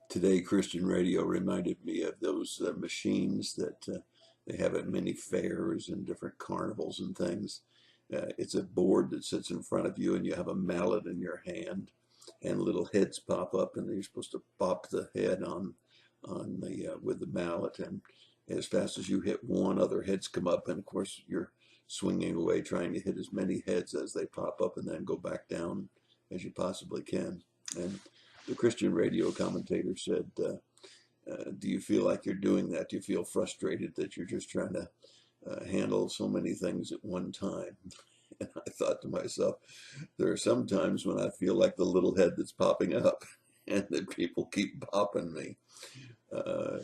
Today, Christian radio reminded me of those machines that they have at many fairs and different carnivals and things. It's a board that sits in front of you, and you have a mallet in your hand, and little heads pop up, and you're supposed to pop the head on the with the mallet, and as fast as you hit one, other heads come up, and of course you're swinging away trying to hit as many heads as they pop up, and then go back down as you possibly can. And the Christian radio commentator said, do you feel like you're doing that? Do you feel frustrated that you're just trying to handle so many things at one time? And I thought to myself, there are some times when I feel like the little head that's popping up and that people keep popping me. Uh,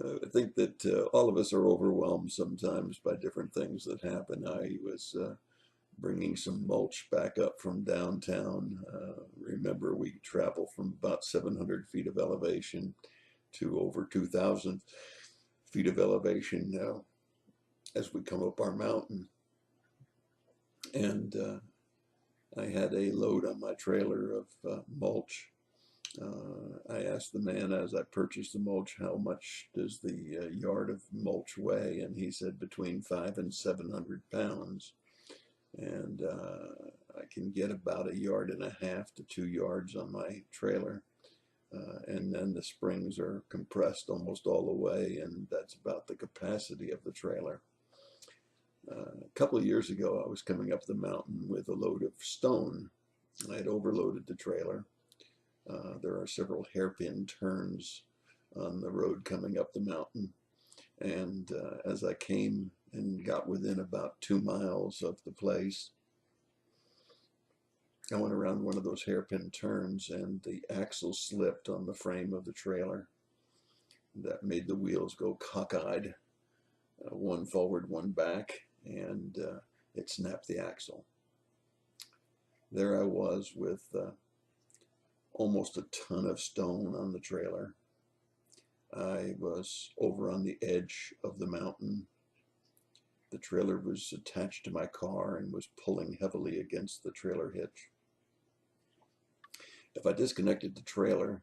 I think that all of us are overwhelmed sometimes by different things that happen. I was bringing some mulch back up from downtown. Remember, we travel from about 700 feet of elevation to over 2,000 feet of elevation now as we come up our mountain. And I had a load on my trailer of mulch. I asked the man as I purchased the mulch, how much does the yard of mulch weigh? And he said between 500 and 700 pounds. And I can get about 1.5 yards to 2 yards on my trailer. And then the springs are compressed almost all the way, and that's about the capacity of the trailer. A couple of years ago, I was coming up the mountain with a load of stone. I had overloaded the trailer. There are several hairpin turns on the road coming up the mountain. And as I came and got within about 2 miles of the place, I went around one of those hairpin turns, and the axle slipped on the frame of the trailer. That made the wheels go cockeyed, one forward, one back, and it snapped the axle. There I was with almost a ton of stone on the trailer. I was over on the edge of the mountain. The trailer was attached to my car and was pulling heavily against the trailer hitch. If I disconnected the trailer,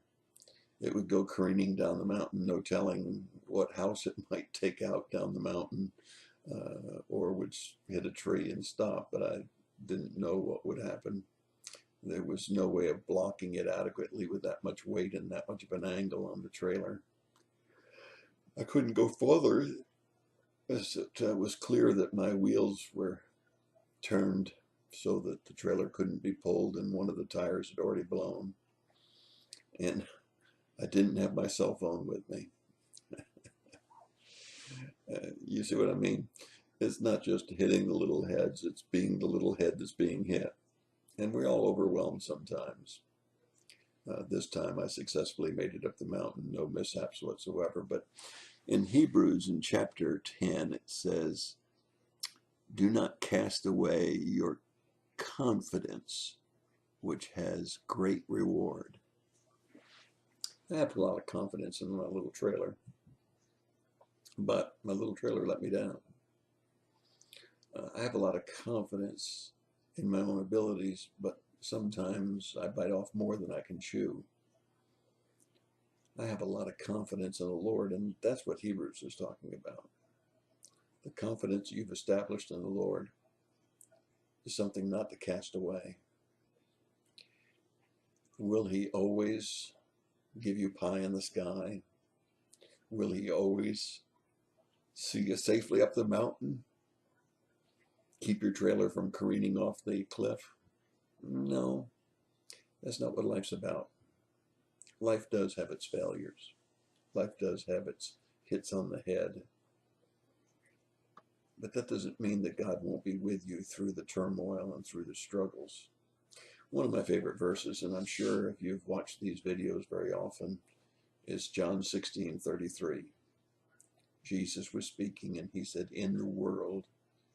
it would go careening down the mountain, no telling what house it might take out down the mountain, or would hit a tree and stop, but I didn't know what would happen. There was no way of blocking it adequately with that much weight and that much of an angle on the trailer. I couldn't go further as it was clear that my wheels were turned so that the trailer couldn't be pulled, and one of the tires had already blown. And I didn't have my cell phone with me. You see what I mean? It's not just hitting the little heads, it's being the little head that's being hit. And we're all overwhelmed sometimes. This time I successfully made it up the mountain, no mishaps whatsoever. But in Hebrews, in chapter 10, it says, do not cast away your confidence, which has great reward. I have a lot of confidence in my little trailer, but my little trailer let me down. I have a lot of confidence in my own abilities, but sometimes I bite off more than I can chew. I have a lot of confidence in the Lord, and that's what Hebrews is talking about. The confidence you've established in the Lord is something not to cast away. Will He always give you pie in the sky? Will He always see you safely up the mountain? Keep your trailer from careening off the cliff? No, that's not what life's about. Life does have its failures. Life does have its hits on the head. But that doesn't mean that God won't be with you through the turmoil and through the struggles. One of my favorite verses, and I'm sure if you've watched these videos very often, is John 16:33. Jesus was speaking, and He said, in the world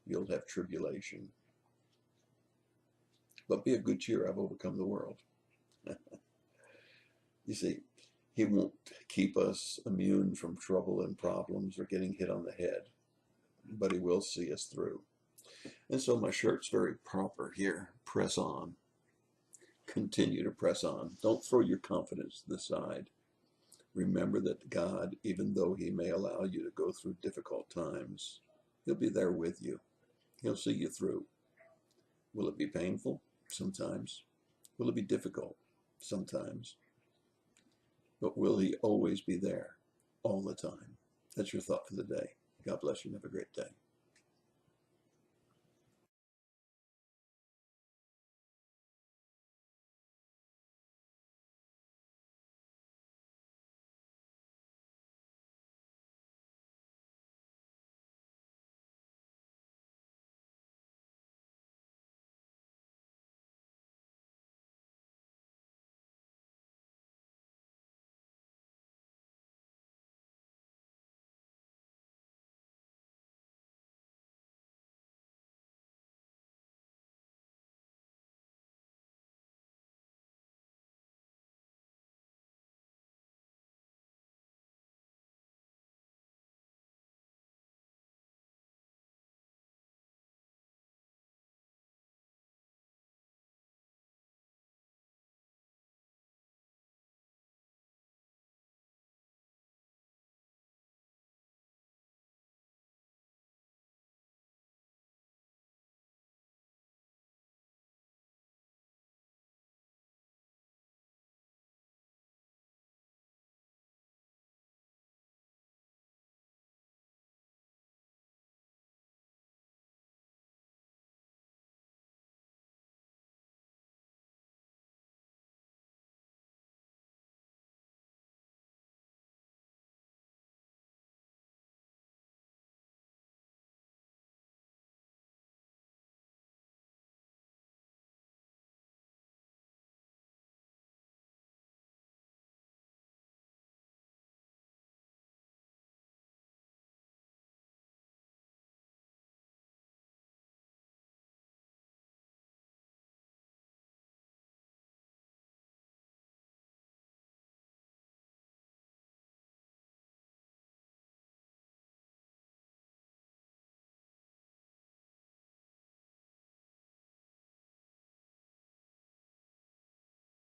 you'll have tribulation. But be of good cheer, I've overcome the world. You see, He won't keep us immune from trouble and problems or getting hit on the head, but He will see us through. And so my shirt's very proper here. Press on. Continue to press on. Don't throw your confidence to the side. Remember that God, even though he may allow you to go through difficult times, he'll be there with you. He'll see you through. Will it be painful? Sometimes. Will it be difficult? Sometimes. But will he always be there all the time? That's your thought for the day. God bless you and have a great day.